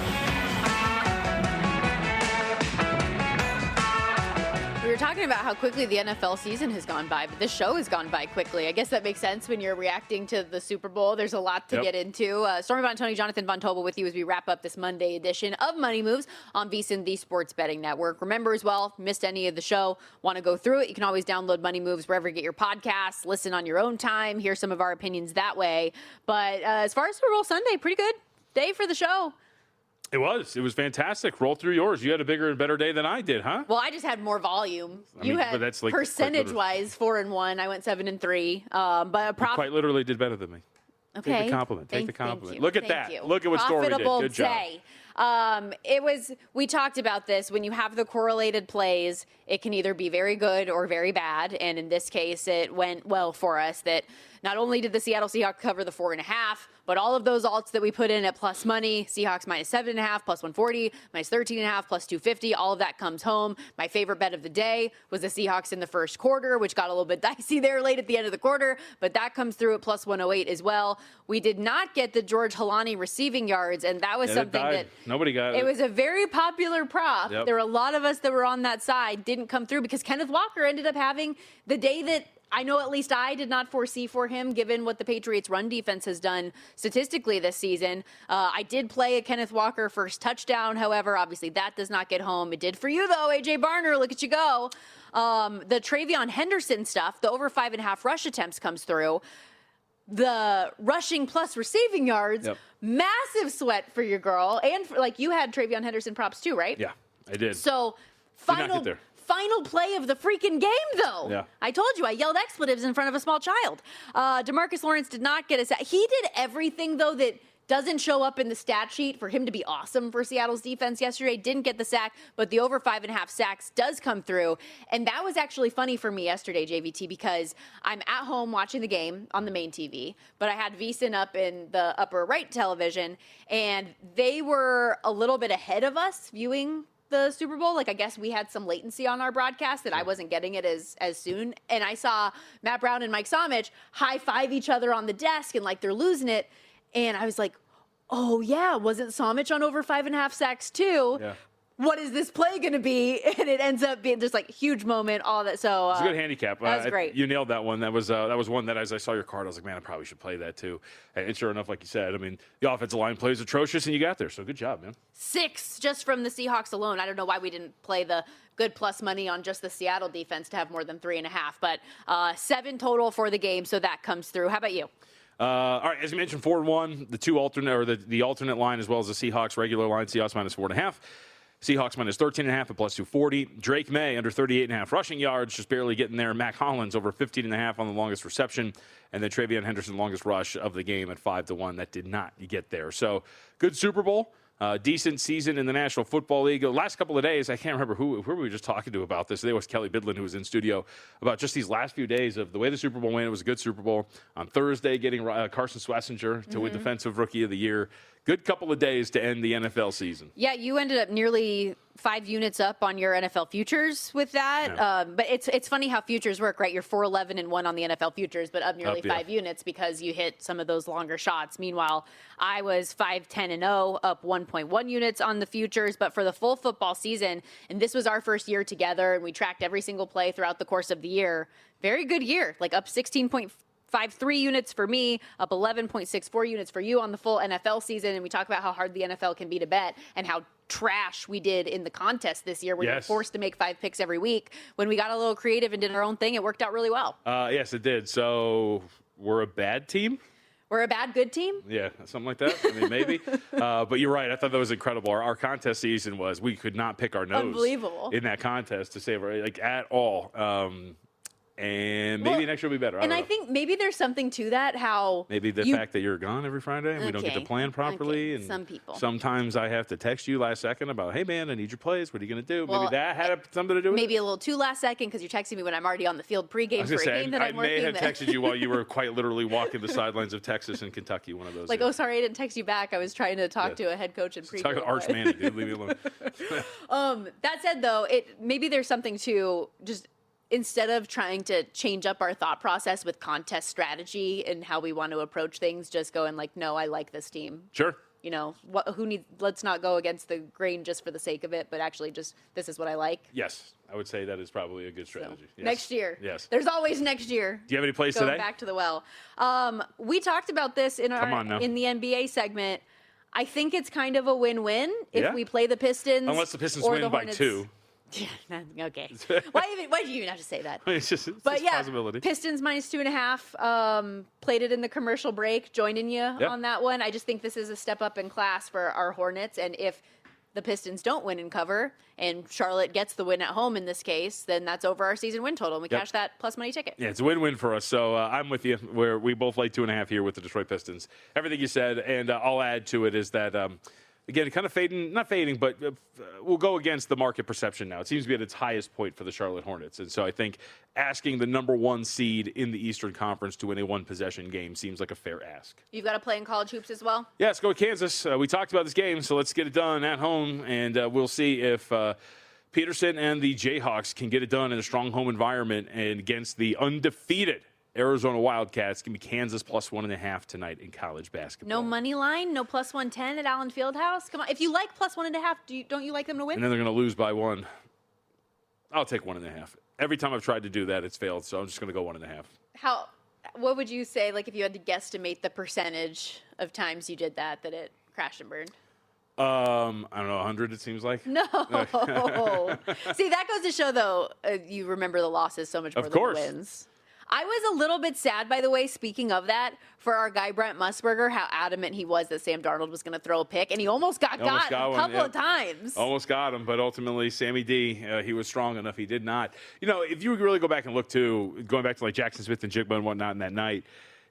We were talking about how quickly the NFL season has gone by, but this show has gone by quickly. I guess that makes sense when you're reacting to the Super Bowl. There's a lot to get into. Stormy, Buonantony, Jonathan Von Tobel with you as we wrap up this Monday edition of Money Moves on VSiN, the Sports Betting Network. Remember as well, missed any of the show, want to go through it, you can always download Money Moves wherever you get your podcasts, listen on your own time, hear some of our opinions that way. But as far as Super Bowl Sunday, pretty good day for the show. It was fantastic. Roll through yours. You had a bigger and better day than I did, huh? Well, I just had more volume. You had, that's like percentage-wise, 4-1. I went 7-3. But you quite literally did better than me. Okay. Take the compliment. Take the compliment. Look at that. Look at what Stormy did. Good job. We talked about this. When you have the correlated plays, it can either be very good or very bad. And in this case, it went well for us that not only did the Seattle Seahawks cover the 4.5, But all of those alts that we put in at plus money, Seahawks minus 7.5, plus 140, minus 13.5, plus 250, all of that comes home. My favorite bet of the day was the Seahawks in the first quarter, which got a little bit dicey there late at the end of the quarter, but that comes through at plus 108 as well. We did not get the George Halani receiving yards, and that was something that nobody got. It was a very popular prop. Yep. There were a lot of us that were on that side, didn't come through because Kenneth Walker ended up having the day that I know at least I did not foresee for him, given what the Patriots' run defense has done statistically this season. I did play a Kenneth Walker first touchdown. However, obviously that does not get home. It did for you, though, A.J. Barner. Look at you go. The Travion Henderson stuff, the over 5.5 rush attempts comes through. The rushing plus receiving yards, massive sweat for your girl. And you had Travion Henderson props too, right? Yeah, I did. So final play of the freaking game, though. Yeah. I told you, I yelled expletives in front of a small child. DeMarcus Lawrence did not get a sack. He did everything, though, that doesn't show up in the stat sheet for him to be awesome for Seattle's defense yesterday. Didn't get the sack, but the over 5.5 sacks does come through. And that was actually funny for me yesterday, JVT, because I'm at home watching the game on the main TV, but I had VSiN up in the upper right television, and they were a little bit ahead of us viewing the Super Bowl. I guess we had some latency on our broadcast that I wasn't getting it as soon. And I saw Matt Brown and Mike Somich high-five each other on the desk and they're losing it. And I was like, oh yeah, wasn't Somich on over 5.5 sacks too? Yeah. What is this play going to be? And it ends up being just huge moment, all that. So it's a good handicap. That was great. You nailed that one. That was one that as I saw your card, I was like, man, I probably should play that too. And sure enough, like you said, I mean, the offensive line plays atrocious, and you got there. So good job, man. 6 just from the Seahawks alone. I don't know why we didn't play the good plus money on just the Seattle defense to have more than 3.5, but 7 total for the game. So that comes through. How about you? All right, as you mentioned, 4-1, the two alternate or the alternate line as well as the Seahawks regular line. Seahawks minus 4.5. Seahawks minus 13.5 at plus 240. Drake May under 38.5 rushing yards, just barely getting there. Mac Hollins over 15.5 on the longest reception. And then Travion Henderson, longest rush of the game at 5-1. That did not get there. So good Super Bowl. Decent season in the National Football League. The last couple of days, I can't remember who we were just talking to about this. Today was Kelly Bidlin, who was in studio, about just these last few days of the way the Super Bowl went. It was a good Super Bowl. On Thursday, getting Carson Schlesinger to win Defensive Rookie of the Year. Good couple of days to end the NFL season. Yeah, you ended up nearly 5 units up on your NFL futures with that. Yeah. But it's funny how futures work, right? You're 4-11-1 on the NFL futures, but up nearly 5 units because you hit some of those longer shots. Meanwhile, I was 5-10-0, up 1.1 units on the futures. But for the full football season, and this was our first year together, and we tracked every single play throughout the course of the year. Very good year, up 16.53 units for me, up 11.64 units for you on the full NFL season. And we talk about how hard the NFL can be to bet and how trash we did in the contest this year where you're forced to make 5 picks every week. When we got a little creative and did our own thing, it worked out really well. Yes, it did. So we're a bad team? We're a bad good team? Yeah, something like that. I mean, maybe. But you're right. I thought that was incredible. Our contest season was we could not pick our nose in that contest to save at all. And maybe next year will be better. I think maybe there's something to that, how... Maybe the fact that you're gone every Friday and we don't get to plan properly. And some people. Sometimes I have to text you last second about, hey, man, I need your plays. What are you going to do? Maybe that had something to do with it? Maybe a little too last second because you're texting me when I'm already on the field pregame for a game that I'm working. I may have texted you while you were quite literally walking the sidelines of Texas and Kentucky, one of those. Oh, sorry, I didn't text you back. I was trying to talk to a head coach in pregame. Talk to Arch Manning, dude. Leave me alone. That said, though, maybe there's something to just... Instead of trying to change up our thought process with contest strategy and how we want to approach things, just going no, I like this team. Sure. Let's not go against the grain just for the sake of it, but actually just, this is what I like. Yes. I would say that is probably a good strategy. So, next year. Yes. There's always next year. Do you have any plays going today? Back to the well. We talked about this in the NBA segment. I think it's kind of a win-win if we play the Pistons. Unless the Pistons win by 2. Yeah, okay. Why do you even have to say that? It's just a possibility. Pistons minus 2.5. Played it in the commercial break, joining you on that one. I just think this is a step up in class for our Hornets. And if the Pistons don't win and cover, and Charlotte gets the win at home in this case, then that's over our season win total. And we cash that plus money ticket. Yeah, it's a win-win for us. So I'm with you. Where we both laid 2.5 here with the Detroit Pistons. Everything you said, and I'll add to it is that again, kind of not fading, but we'll go against the market perception now. It seems to be at its highest point for the Charlotte Hornets. And so I think asking the number 1 seed in the Eastern Conference to win a one-possession game seems like a fair ask. You've got to play in college hoops as well? Yeah, let's go with Kansas. We talked about this game, so let's get it done at home, and we'll see if Peterson and the Jayhawks can get it done in a strong home environment and against the undefeated Arizona Wildcats. It's going to be Kansas plus 1.5 tonight in college basketball. No money line, no plus 110 at Allen Fieldhouse. Come on, if you like plus 1.5, don't you like them to win? And then they're going to lose by 1. I'll take 1.5. Every time I've tried to do that, it's failed. So I'm just going to go 1.5. What would you say, like, if you had to guesstimate the percentage of times you did that it crashed and burned? I don't know, 100. It seems like. No. See, that goes to show, though, you remember the losses so much more than the wins. I was a little bit sad, by the way, speaking of that, for our guy Brent Musburger, how adamant he was that Sam Darnold was going to throw a pick, and he almost got a couple of times. Almost got him, but ultimately, Sammy D, he was strong enough. He did not. You know, if you really go back and look, too, going back to like Jackson Smith and Jigba and whatnot in that night,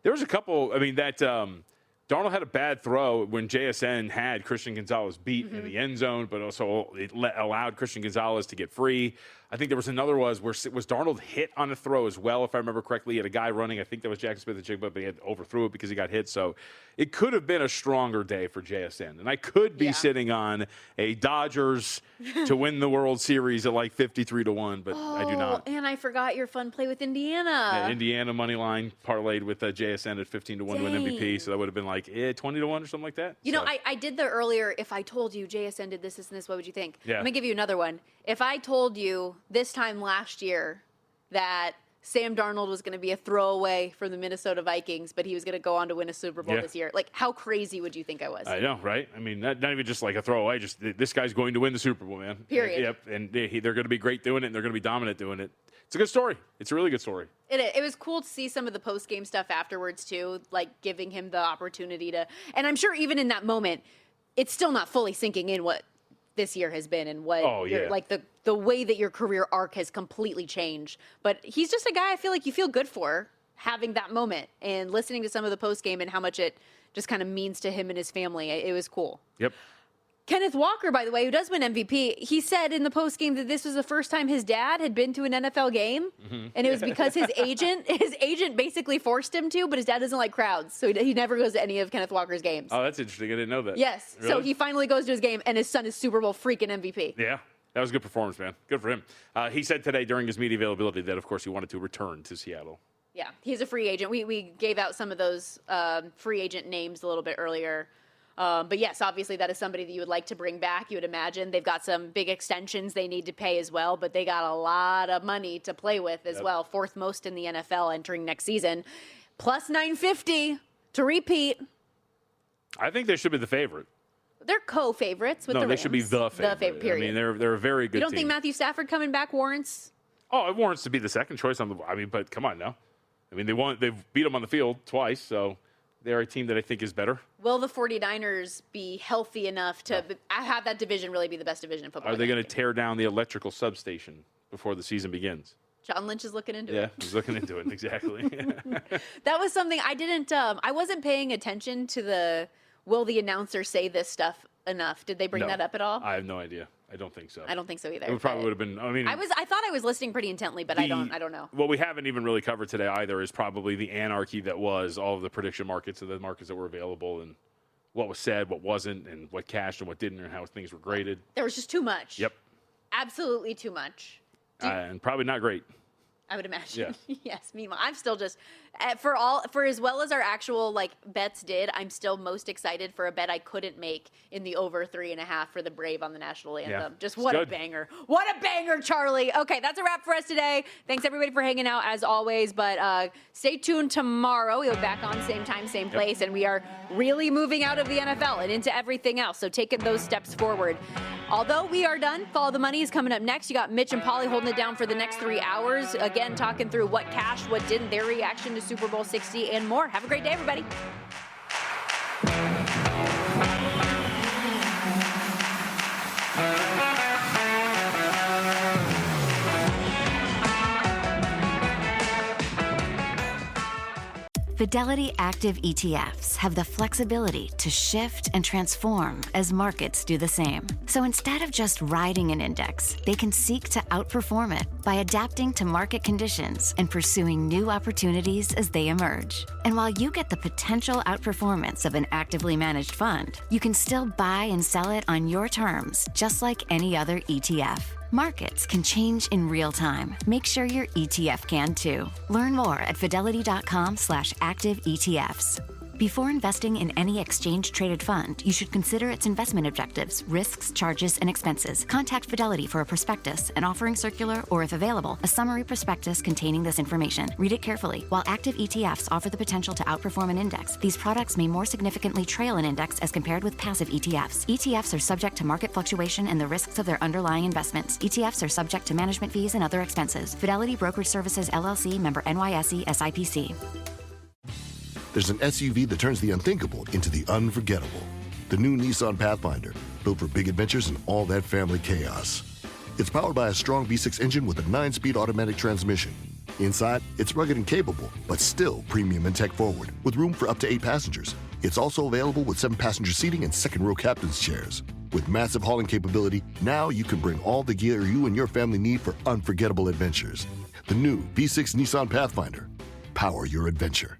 there was a couple, Darnold had a bad throw when JSN had Christian Gonzalez beat in the end zone, but also it allowed Christian Gonzalez to get free. I think there was another was Darnold hit on a throw as well, if I remember correctly. He had a guy running. I think that was Jackson Smith and Jigba, but he had overthrew it because he got hit. So it could have been a stronger day for JSN. And I could be sitting on a Dodgers to win the World Series at like 53-1, but I do not. And I forgot your fun play with Indiana. Yeah, Indiana money line parlayed with JSN at 15-1 to win MVP. So that would have been like 20-1 or something like that. You know, I did the earlier, if I told you JSN did this and this, what would you think? Yeah. Let me give you another one. If I told you this time last year that Sam Darnold was going to be a throwaway for the Minnesota Vikings, but he was going to go on to win a Super Bowl this year, like, how crazy would you think I was? I know, right? I mean, not even just like a throwaway, just this guy's going to win the Super Bowl, man. Period. Yep, and they're going to be great doing it, and they're going to be dominant doing it. It's a good story. It's a really good story. It was cool to see some of the post-game stuff afterwards, too, like giving him the opportunity to – and I'm sure even in that moment, it's still not fully sinking in what this year has been and what like the way that your career arc has completely changed. But he's just a guy I feel like you feel good for having that moment and listening to some of the post game and how much it just kind of means to him and his family. It was cool. Yep. Kenneth Walker, by the way, who does win MVP, he said in the post game that this was the first time his dad had been to an NFL game, and it was because his agent basically forced him to, but his dad doesn't like crowds, so he never goes to any of Kenneth Walker's games. Oh, that's interesting. I didn't know that. Yes. Really? So he finally goes to his game, and his son is Super Bowl freaking MVP. Yeah. That was a good performance, man. Good for him. He said today during his media availability that, of course, he wanted to return to Seattle. Yeah, he's a free agent. We gave out some of those free agent names a little bit earlier. But yes, obviously that is somebody that you would like to bring back. You would imagine they've got some big extensions they need to pay as well, but they got a lot of money to play with as well. Fourth most in the NFL entering next season. Plus 950 to repeat. I think they should be the favorite. They're co-favorites with the Rams. No, they should be the favorite. The favorite, period. I mean, they're a very good team. You don't think Matthew Stafford coming back warrants? Oh, it warrants to be the second choice on the. I mean, but come on now. I mean, they've beat them on the field twice, so they're a team that I think is better. Will the 49ers be healthy enough to have that division really be the best division in football? Are they going to tear down the electrical substation before the season begins? John Lynch is looking into it. Yeah, he's looking into it, exactly. That was something I didn't, I wasn't paying attention to the, will the announcer say this stuff enough? Did they bring that up at all? I have no idea. I don't think so. I don't think so either. It probably would have been. I mean, I thought I was listening pretty intently, but I don't know. What we haven't even really covered today either is probably the anarchy that was all of the prediction markets and the markets that were available, and what was said, what wasn't, and what cashed and what didn't, and how things were graded. There was just too much. Yep. Absolutely too much. And probably not great. I would imagine. Yeah. Yes. Meanwhile, I'm still just for as well as our actual bets did. I'm still most excited for a bet I couldn't make in the over 3.5 for the Brave on the national anthem. Yeah. Just what a banger! What a banger, Charlie. Okay, that's a wrap for us today. Thanks everybody for hanging out as always. But stay tuned tomorrow. We'll be back on same time, same place, and we are really moving out of the NFL and into everything else. So taking those steps forward. Although we are done, Follow the Money is coming up next. You got Mitch and Polly holding it down for the next 3 hours. Again, talking through what cashed, what didn't, their reaction to Super Bowl 60 and more. Have a great day, everybody. Fidelity Active ETFs have the flexibility to shift and transform as markets do the same. So instead of just riding an index, they can seek to outperform it by adapting to market conditions and pursuing new opportunities as they emerge. And while you get the potential outperformance of an actively managed fund, you can still buy and sell it on your terms, just like any other ETF. Markets can change in real time. Make sure your ETF can too. Learn more at fidelity.com/active ETFs. Before investing in any exchange-traded fund, you should consider its investment objectives, risks, charges, and expenses. Contact Fidelity for a prospectus, an offering circular, or if available, a summary prospectus containing this information. Read it carefully. While active ETFs offer the potential to outperform an index, these products may more significantly trail an index as compared with passive ETFs. ETFs are subject to market fluctuation and the risks of their underlying investments. ETFs are subject to management fees and other expenses. Fidelity Brokerage Services, LLC, member NYSE, SIPC. There's an SUV that turns the unthinkable into the unforgettable. The new Nissan Pathfinder, built for big adventures and all that family chaos. It's powered by a strong V6 engine with a 9-speed automatic transmission. Inside, it's rugged and capable, but still premium and tech-forward, with room for up to 8 passengers. It's also available with 7-passenger seating and second-row captain's chairs. With massive hauling capability, now you can bring all the gear you and your family need for unforgettable adventures. The new V6 Nissan Pathfinder. Power your adventure.